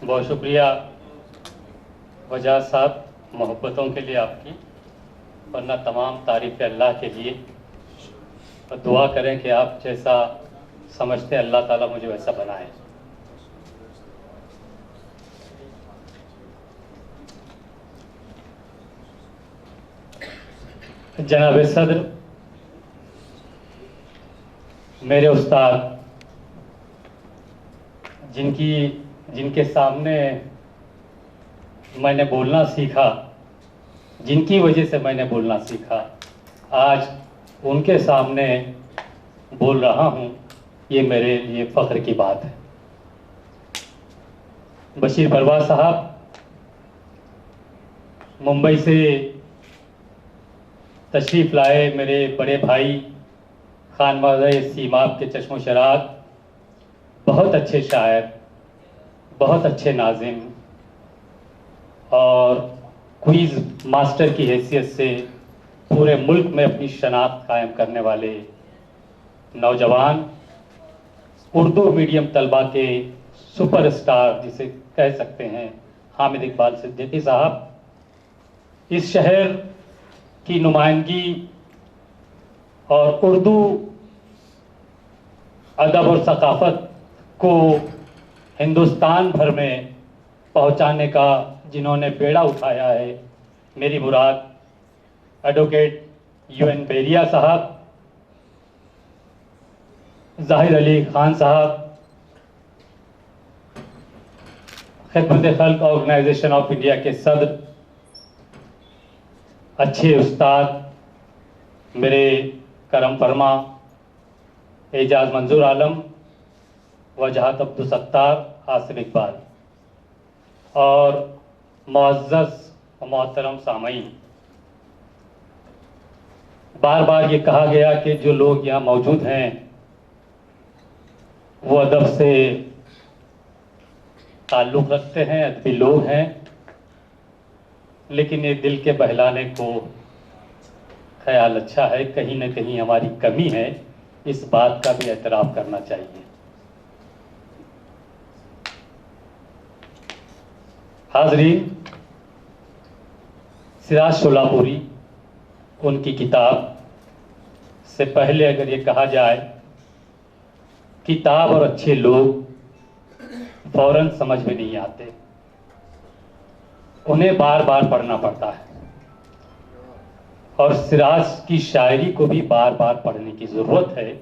بہت شکریہ وجاہت صاحب محبتوں کے لیے آپ کی، ورنہ تمام تعریف اللہ کے لیے، اور دعا کریں کہ آپ جیسا سمجھتے ہیں اللہ تعالیٰ مجھے ویسا بنائے۔ جناب صدر، میرے استاد جن کے سامنے میں نے بولنا سیکھا، جن کی وجہ سے میں نے بولنا سیکھا، آج ان کے سامنے بول رہا ہوں، یہ میرے لیے فخر کی بات ہے۔ بشیر پرواز صاحب ممبئی سے تشریف لائے، میرے بڑے بھائی خانوادہ سیماب کے چشم و چراغ، بہت اچھے شاعر، بہت اچھے ناظم اور کوئز ماسٹر کی حیثیت سے پورے ملک میں اپنی شناخت قائم کرنے والے نوجوان، اردو میڈیم طلبہ کے سپر اسٹار جسے کہہ سکتے ہیں، حامد اقبال صدیقی صاحب اس شہر کی نمائندگی اور اردو ادب اور ثقافت کو ہندوستان بھر میں پہنچانے کا جنہوں نے بیڑا اٹھایا ہے، میری مراد ایڈوکیٹ یو این بیریا صاحب، ظاہر علی خان صاحب، خدمت خلق آرگنائزیشن آف انڈیا کے صدر، اچھے استاد میرے کرم فرما اعجاز منظور عالم، وجاہت عبدالستار، آصف اقبال، اور معزز و محترم سامعین، بار بار یہ کہا گیا کہ جو لوگ یہاں موجود ہیں وہ ادب سے تعلق رکھتے ہیں، ادبی لوگ ہیں، لیکن یہ دل کے بہلانے کو خیال اچھا ہے، کہیں نہ کہیں ہماری کمی ہے، اس بات کا بھی اعتراف کرنا چاہیے۔ حاضرین، سراج شولاپوری، ان کی کتاب سے پہلے اگر یہ کہا جائے کتاب اور اچھے لوگ فوراً سمجھ میں نہیں آتے، انہیں بار بار پڑھنا پڑتا ہے، اور سراج کی شاعری کو بھی بار بار پڑھنے کی ضرورت ہے،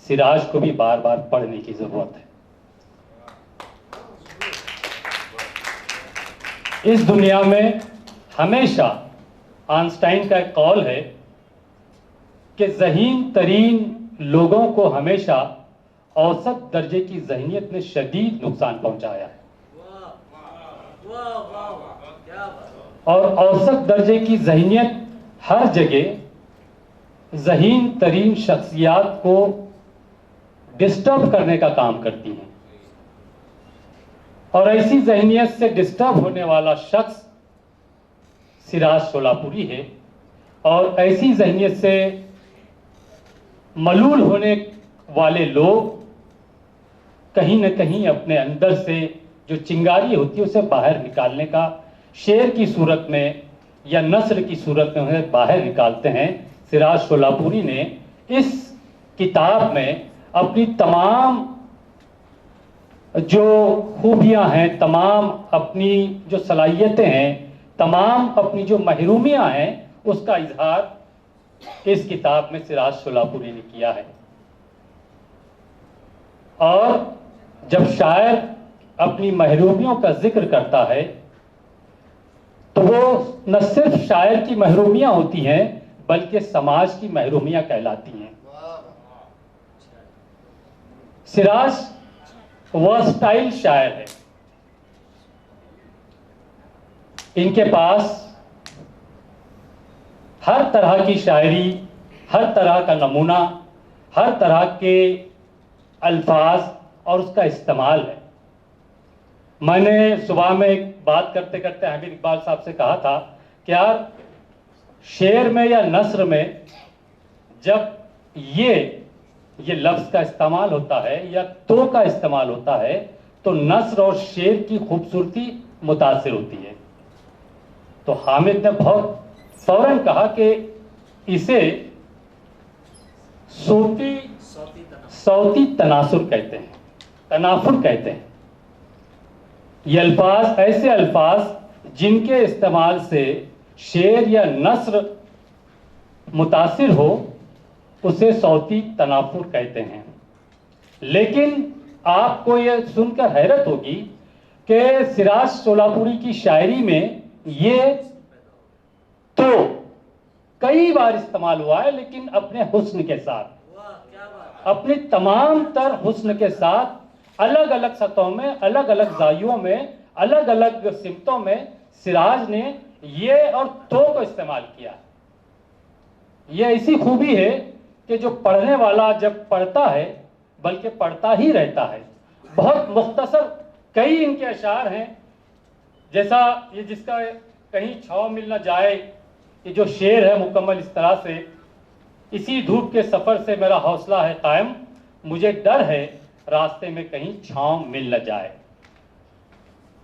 سراج کو بھی بار بار پڑھنے کی ضرورت ہے۔ اس دنیا میں ہمیشہ آئنسٹائن کا ایک قول ہے کہ ذہین ترین لوگوں کو ہمیشہ اوسط درجے کی ذہنیت نے شدید نقصان پہنچایا ہے، اور اوسط درجے کی ذہنیت ہر جگہ ذہین ترین شخصیات کو ڈسٹرب کرنے کا کام کرتی ہیں، اور ایسی ذہنیت سے ڈسٹرب ہونے والا شخص سراج شولاپوری ہے، اور ایسی ذہنیت سے ملول ہونے والے لوگ کہیں نہ کہیں اپنے اندر سے جو چنگاری ہوتی ہے اسے باہر نکالنے کا، شعر کی صورت میں یا نثر کی صورت میں انہیں باہر نکالتے ہیں۔ سراج شولاپوری نے اس کتاب میں اپنی تمام جو خوبیاں ہیں، تمام اپنی جو صلاحیتیں ہیں، تمام اپنی جو محرومیاں ہیں، اس کا اظہار اس کتاب میں سراج شولاپوری نے کیا ہے۔ اور جب شاعر اپنی محرومیوں کا ذکر کرتا ہے تو وہ نہ صرف شاعر کی محرومیاں ہوتی ہیں بلکہ سماج کی محرومیاں کہلاتی ہیں۔ سراج ورسٹائل شاعر ہے، ان کے پاس ہر طرح کی شاعری، ہر طرح کا نمونہ، ہر طرح کے الفاظ اور اس کا استعمال ہے۔ میں نے صبح میں ایک بات کرتے کرتے حامد اقبال صاحب سے کہا تھا کہ یار شعر میں یا نثر میں جب یہ لفظ کا استعمال ہوتا ہے یا تو کا استعمال ہوتا ہے تو نثر اور شعر کی خوبصورتی متاثر ہوتی ہے۔ تو حامد نے بہت فوراً کہا کہ اسے صوتی تناثر کہتے ہیں، تنافر کہتے ہیں۔ یہ الفاظ ایسے الفاظ جن کے استعمال سے شعر یا نثر متاثر ہو، اسے صوتی تنافر کہتے ہیں۔ لیکن آپ کو یہ سن کر حیرت ہوگی کہ سراج شولاپوری کی شاعری میں یہ تو کئی بار استعمال ہوا ہے، لیکن اپنے حسن کے ساتھ، اپنی تمام تر حسن کے ساتھ، الگ الگ سطحوں میں، الگ الگ زاویوں میں، الگ الگ سمتوں میں سراج نے یہ اور تو کو استعمال کیا۔ یہ ایسی خوبی ہے کہ جو پڑھنے والا جب پڑھتا ہے بلکہ پڑھتا ہی رہتا ہے۔ بہت مختصر کئی ان کے اشعار ہیں، جیسا یہ جس کا کہیں چھاؤں مل نہ جائے، یہ جو شعر ہے مکمل اس طرح سے: اسی دھوپ کے سفر سے میرا حوصلہ ہے قائم، مجھے ڈر ہے راستے میں کہیں چھاؤں مل نہ جائے۔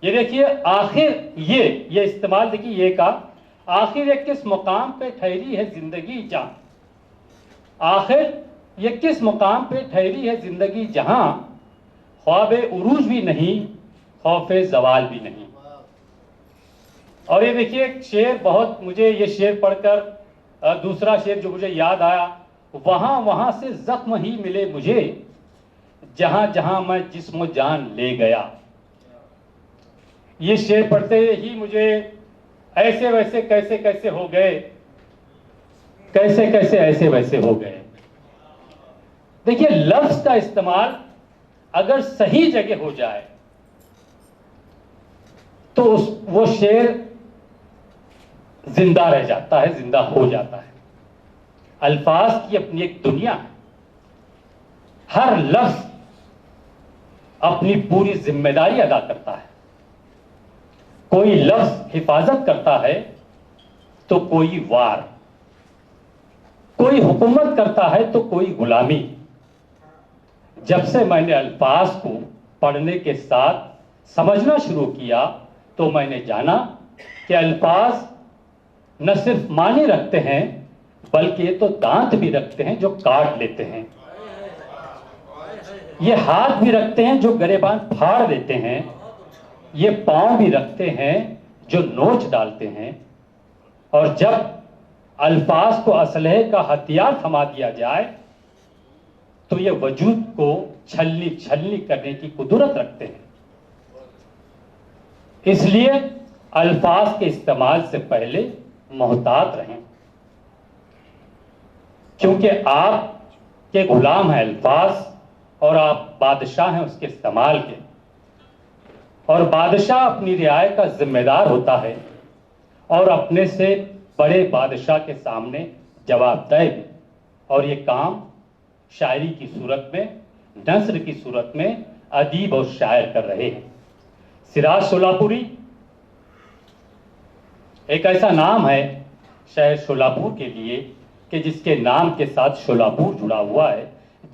یہ دیکھیے آخر یہ استعمال دیکھیے، یہ کہا آخر یہ کس مقام پہ ٹھہری ہے زندگی جہاں، آخر یہ کس مقام پہ ٹھہری ہے زندگی جہاں، خواب عروج بھی نہیں، خوف زوال بھی نہیں۔ اور یہ دیکھیے ایک شعر، بہت مجھے یہ شعر پڑھ کر دوسرا شعر جو مجھے یاد آیا: وہاں وہاں سے زخم ہی ملے مجھے، جہاں جہاں میں جسم و جان لے گیا۔ یہ شعر پڑھتے ہی مجھے ایسے ویسے کیسے کیسے ہو گئے، کیسے کیسے ایسے ویسے ہو گئے۔ دیکھیے لفظ کا استعمال اگر صحیح جگہ ہو جائے تو وہ شعر زندہ رہ جاتا ہے، زندہ ہو جاتا ہے۔ الفاظ کی اپنی ایک دنیا ہے، ہر لفظ اپنی پوری ذمہ داری ادا کرتا ہے۔ کوئی لفظ حفاظت کرتا ہے تو کوئی وار، کوئی حکومت کرتا ہے تو کوئی غلامی۔ جب سے میں نے الفاظ کو پڑھنے کے ساتھ سمجھنا شروع کیا تو میں نے جانا کہ الفاظ نہ صرف معنی رکھتے ہیں بلکہ یہ تو دانت بھی رکھتے ہیں جو کاٹ لیتے ہیں، یہ ہاتھ بھی رکھتے ہیں جو گریبان پھاڑ دیتے ہیں، یہ پاؤں بھی رکھتے ہیں جو نوچ ڈالتے ہیں۔ اور جب الفاظ کو اسلحے کا ہتھیار تھما دیا جائے تو یہ وجود کو چھلنی چھلنی کرنے کی قدرت رکھتے ہیں۔ اس لیے الفاظ کے استعمال سے پہلے محتاط رہیں، کیونکہ آپ کے غلام ہیں الفاظ اور آپ بادشاہ ہیں اس کے استعمال کے، اور بادشاہ اپنی رعایا کا ذمہ دار ہوتا ہے اور اپنے سے بڑے بادشاہ کے سامنے جواب دہ بھی۔ اور یہ کام شاعری کی صورت میں، نثر کی صورت میں ادیب اور شاعر کر رہے ہیں۔ سراج شولاپوری ایک ایسا نام ہے شہر شولاپور کے لیے کہ جس کے نام کے ساتھ شولاپور جڑا ہوا ہے۔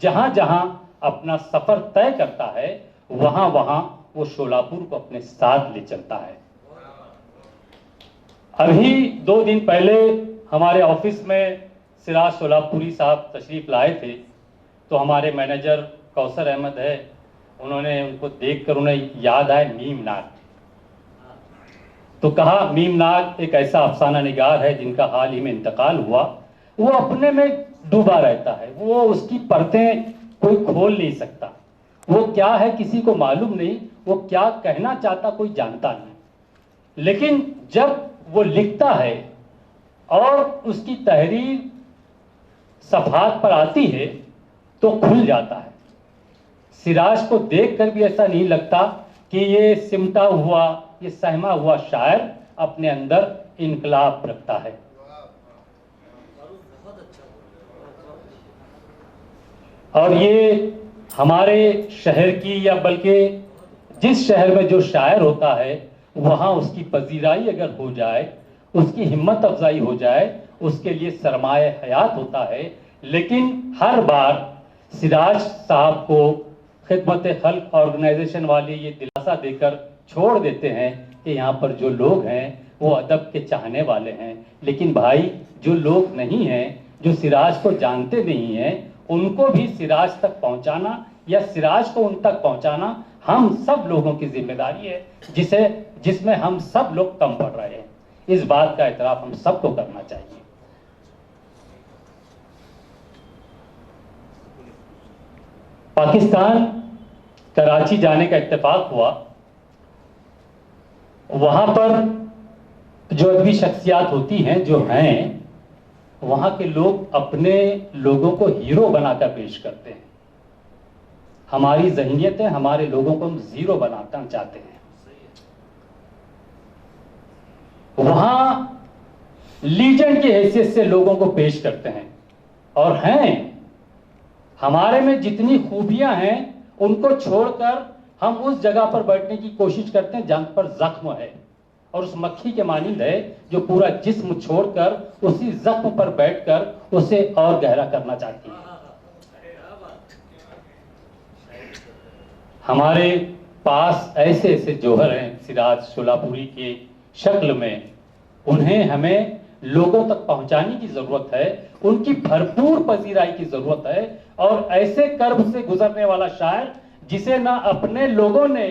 جہاں جہاں اپنا سفر طے کرتا ہے وہاں وہاں وہ شولاپور کو اپنے ساتھ لے چلتا ہے۔ ابھی 2 دن پہلے ہمارے آفس میں سراج شولاپوری صاحب تشریف لائے تھے، تو ہمارے مینیجر کوثر احمد ہے، انہوں نے ان کو دیکھ کر انہیں یاد آئے میم ناگ، تو کہا میم ناگ ایک ایسا افسانہ نگار ہے جن کا حال ہی میں انتقال ہوا، وہ اپنے میں ڈوبا رہتا ہے، وہ اس کی پرتیں کوئی کھول نہیں سکتا، وہ کیا ہے کسی کو معلوم نہیں، وہ کیا کہنا چاہتا کوئی جانتا نہیں، لیکن جب وہ لکھتا ہے اور اس کی تحریر صفحات پر آتی ہے تو کھل جاتا ہے۔ سراج کو دیکھ کر بھی ایسا نہیں لگتا کہ یہ سمٹا ہوا، یہ سہما ہوا شاعر اپنے اندر انقلاب رکھتا ہے۔ اور یہ ہمارے شہر کی، یا بلکہ جس شہر میں جو شاعر ہوتا ہے وہاں اس کی پذیرائی اگر ہو جائے، اس کی ہمت افزائی ہو جائے، اس کے لیے سرمایہ حیات ہوتا ہے۔ لیکن ہر بار سراج صاحب کو خدمت خلق آرگنائزیشن والے یہ دلاسا دے کر چھوڑ دیتے ہیں کہ یہاں پر جو لوگ ہیں وہ ادب کے چاہنے والے ہیں، لیکن بھائی جو لوگ نہیں ہیں، جو سراج کو جانتے نہیں ہیں، ان کو بھی سراج تک پہنچانا یا سراج کو ان تک پہنچانا ہم سب لوگوں کی ذمہ داری ہے، جس میں ہم سب لوگ کم پڑ رہے ہیں۔ اس بات کا اعتراف ہم سب کو کرنا چاہیے۔ پاکستان کراچی جانے کا اتفاق ہوا، وہاں پر جو ادبی شخصیات ہوتی ہیں جو ہیں، وہاں کے لوگ اپنے لوگوں کو ہیرو بنا کر پیش کرتے ہیں۔ ہماری ذہنیتیں ہمارے لوگوں کو زیرو بنانا چاہتے ہیں۔ وہاں لیجنڈ کی حیثیت سے لوگوں کو پیش کرتے ہیں، اور ہیں ہمارے میں جتنی خوبیاں ہیں ان کو چھوڑ کر ہم اس جگہ پر بیٹھنے کی کوشش کرتے ہیں جہاں پر زخم ہے، اور اس مکھی کے مانند ہے جو پورا جسم چھوڑ کر اسی زخم پر بیٹھ کر اسے اور گہرا کرنا چاہتی ہے۔ ہمارے پاس ایسے ایسے جوہر ہیں سراج شولاپوری کی شکل میں، انہیں ہمیں لوگوں تک پہنچانے کی ضرورت ہے، ان کی بھرپور پذیرائی کی ضرورت ہے، اور ایسے کرب سے گزرنے والا شاعر جسے نہ اپنے لوگوں نے،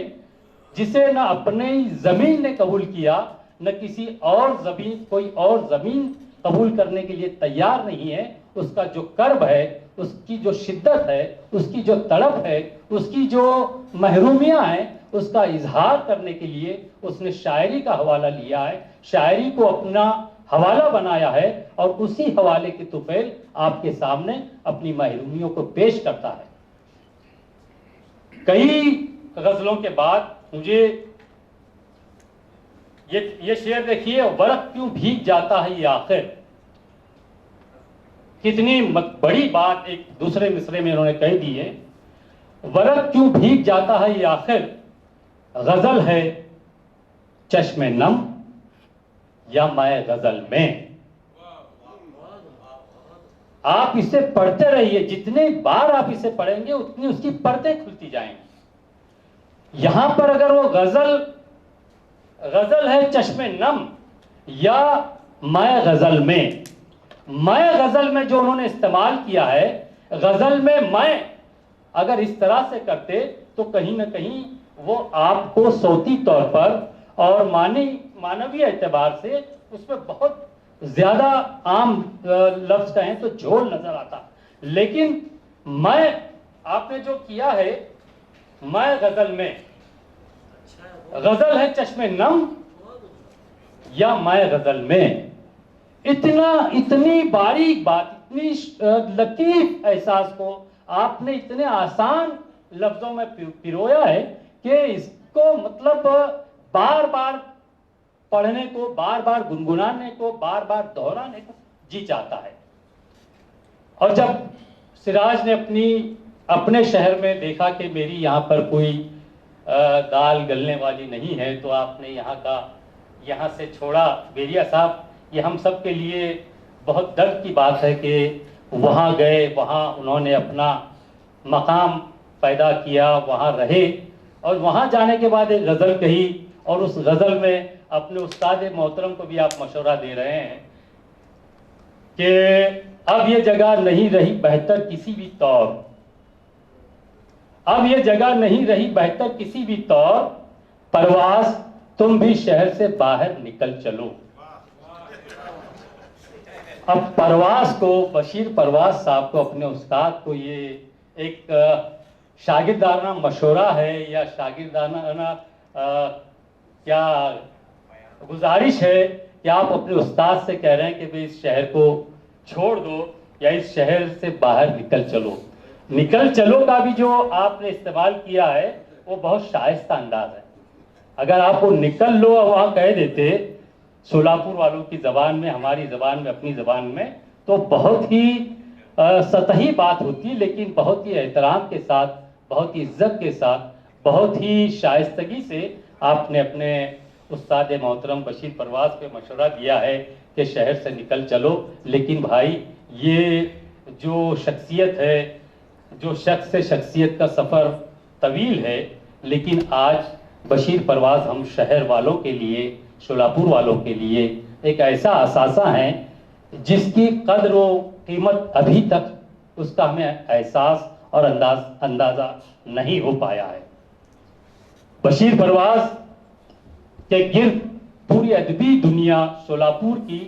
جسے نہ اپنے زمین نے قبول کیا، نہ کسی اور زمین، کوئی اور زمین قبول کرنے کے لیے تیار نہیں ہے، اس کا جو کرب ہے، اس کی جو شدت ہے، اس کی جو تڑپ ہے، اس کی جو محرومیاں ہیں، اس کا اظہار کرنے کے لیے اس نے شاعری کا حوالہ لیا ہے، شاعری کو اپنا حوالہ بنایا ہے، اور اسی حوالے کی طفیل آپ کے سامنے اپنی محرومیوں کو پیش کرتا ہے۔ کئی غزلوں کے بعد مجھے یہ شعر دیکھیے، ورق کیوں بھیگ جاتا ہے یہ آخر، کتنی بڑی بات ایک دوسرے مصرے میں انہوں نے کہہ دی ہے۔ ورق کیوں بھیگ جاتا ہے یہ آخر، غزل ہے چشم نم یا میں غزل میں۔ آپ اسے پڑھتے رہیے، جتنے بار آپ اسے پڑھیں گے اتنی اس کی پردے کھلتی جائیں گی۔ یہاں پر اگر وہ غزل ہے چشم نم یا میں غزل میں جو انہوں نے استعمال کیا ہے، غزل میں میں اگر اس طرح سے کرتے تو کہیں نہ کہیں وہ آپ کو صوتی طور پر اور معنوی اعتبار سے اس میں بہت زیادہ عام لفظ کہیں تو جھول نظر آتا، لیکن میں آپ نے جو کیا ہے، میں غزل میں، غزل ہے چشم نم یا میں غزل میں، اتنی باریک بات، اتنی لطیف احساس کو آپ نے اتنے آسان لفظوں میں پرویا ہے کہ اس کو مطلب بار بار پڑھنے کو، بار بار گنگنانے کو، بار بار دہرانے کو جی چاہتا ہے۔ اور جب سراج نے اپنے شہر میں دیکھا کہ میری یہاں پر کوئی دال گلنے والی نہیں ہے، تو آپ نے یہاں سے چھوڑا۔ بیریا صاحب، یہ ہم سب کے لیے بہت درد کی بات ہے کہ وہاں گئے، وہاں انہوں نے اپنا مقام پیدا کیا، وہاں رہے، اور وہاں جانے کے بعد ایک غزل کہی، اور اس غزل میں اپنے استاد محترم کو بھی آپ مشورہ دے رہے ہیں کہ اب یہ جگہ نہیں رہی بہتر کسی بھی طور، اب یہ جگہ نہیں رہی بہتر کسی بھی طور، پرواز تم بھی شہر سے باہر نکل چلو۔ اب پرواز کو، بشیر پرواز صاحب کو، اپنے استاد کو یہ ایک شاگردانہ مشورہ ہے یا شاگردانہ کیا گزارش ہے کہ آپ اپنے استاد سے کہہ رہے ہیں کہ بھئی اس شہر کو چھوڑ دو یا اس شہر سے باہر نکل چلو۔ نکل چلو کا بھی جو آپ نے استعمال کیا ہے وہ بہت شائستہ انداز ہے۔ اگر آپ وہ نکل لو وہاں کہہ دیتے شولاپور والوں کی زبان میں، ہماری زبان میں، اپنی زبان میں، تو بہت ہی سطحی بات ہوتی، لیکن بہت ہی احترام کے ساتھ، بہت ہی عزت کے ساتھ، بہت ہی شائستگی سے آپ نے اپنے استاد محترم بشیر پرواز پہ مشورہ دیا ہے کہ شہر سے نکل چلو۔ لیکن بھائی، یہ جو شخصیت ہے، جو شخص سے شخصیت کا سفر طویل ہے، لیکن آج بشیر پرواز ہم شہر والوں کے لیے، شولاپور والوں کے لیے ایک ایسا اثاثہ ہے جس کی قدر و قیمت ابھی تک اس کا ہمیں احساس اور اندازہ نہیں ہو پایا ہے۔ بشیر پرواز کے گرد پوری ادبی دنیا شولاپور کی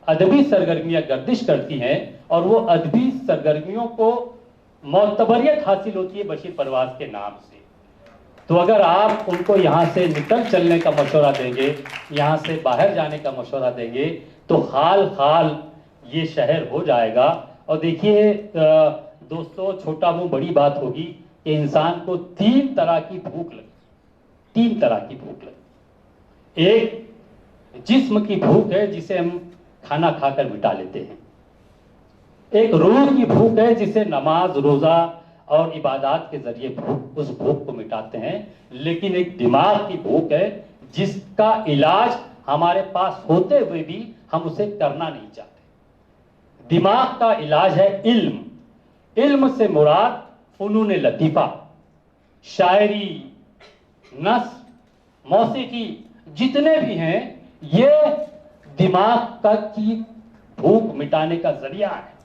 ادبی سرگرمیاں گردش کرتی ہیں، اور وہ ادبی سرگرمیوں کو معتبریت حاصل ہوتی ہے بشیر پرواز کے نام سے۔ تو اگر آپ ان کو یہاں سے نکل چلنے کا مشورہ دیں گے، یہاں سے باہر جانے کا مشورہ دیں گے، تو حال حال یہ شہر ہو جائے گا۔ اور دیکھیے دوستو، چھوٹا منہ بڑی بات ہوگی کہ انسان کو 3 طرح کی بھوک لگی، 3 طرح کی بھوک لگی۔ ایک جسم کی بھوک ہے جسے ہم کھانا کھا کر مٹا لیتے ہیں، ایک روح کی بھوک ہے جسے نماز، روزہ اور عبادات کے ذریعے اس بھوک کو مٹاتے ہیں، لیکن ایک دماغ کی بھوک ہے جس کا علاج ہمارے پاس ہوتے ہوئے بھی ہم اسے کرنا نہیں چاہتے۔ دماغ کا علاج ہے علم۔ علم سے مراد فنون لطیفہ، شاعری، نثر، موسیقی، جتنے بھی ہیں، یہ دماغ کی بھوک مٹانے کا ذریعہ ہے۔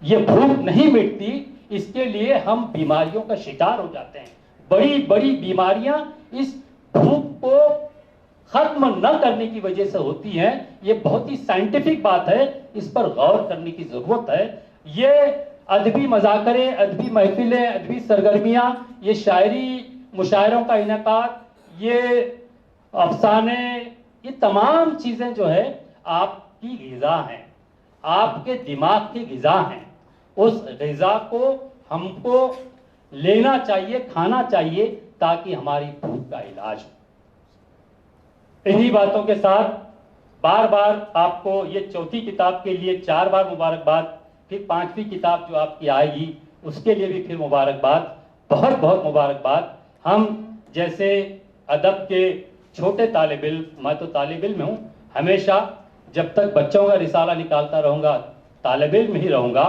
یہ بھوک نہیں مٹتی، اس کے لیے ہم بیماریوں کا شکار ہو جاتے ہیں۔ بڑی بڑی بیماریاں اس بھوک کو ختم نہ کرنے کی وجہ سے ہوتی ہیں۔ یہ بہت ہی سائنٹیفک بات ہے، اس پر غور کرنے کی ضرورت ہے۔ یہ ادبی مذاکرے، ادبی محفلیں، ادبی سرگرمیاں، یہ شاعری، مشاعروں کا انعقاد، یہ افسانے، یہ تمام چیزیں جو ہے آپ کی غذا ہیں، آپ کے دماغ کی غذا ہیں۔ اس غذا کو ہم کو لینا چاہیے، کھانا چاہیے، تاکہ ہماری بھوک کا علاج ہو۔ انہی باتوں کے ساتھ بار بار آپ کو یہ 4تھی کتاب کے لیے 4 بار مبارکباد، پھر 5ویں کتاب جو آپ کی آئے گی اس کے لیے بھی پھر مبارکباد، بہت بہت مبارکباد۔ ہم جیسے ادب کے چھوٹے طالب علم، میں تو طالب علم ہوں، ہمیشہ جب تک بچوں کا رسالہ نکالتا رہوں گا طالب علم ہی رہوں گا۔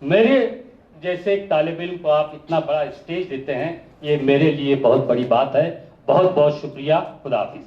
میرے جیسے ایک طالب علم کو آپ اتنا بڑا اسٹیج دیتے ہیں، یہ میرے لیے بہت بڑی بات ہے۔ بہت بہت شکریہ۔ خدا حافظ۔